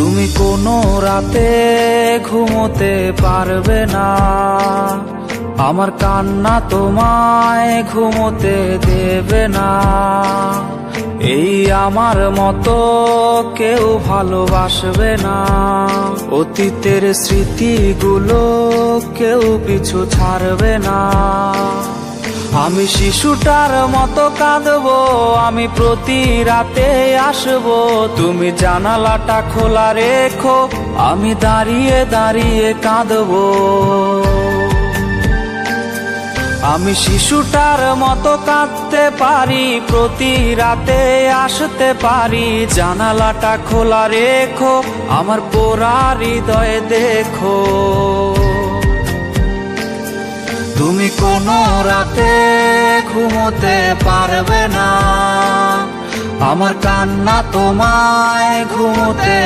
তুমি কোনো রাতে ঘুমোতে পারবে না, আমার কান্না তোমায় ঘুমোতে দেবে না। এই আমার মতো কেউ ভালোবাসবে না, অতীতের স্মৃতিগুলো কেউ পিছু ছাড়বে না। আমি শিশুটার মতো কাঁদবো, আমি প্রতি রাতে আসবো, তুমি জানালাটা খোলা রেখো, আমি দাঁড়িয়ে দাঁড়িয়ে কাঁদবো। আমি শিশুটার মতো কাঁদতে পারি, প্রতি রাতে আসতে পারি, জানালাটা খোলা রেখো, আমার পোড়া হৃদয় দেখো। তুমি কোনো রাতে ঘুমোতে পারবে না, আমার কান্না তোমায় ঘুমোতে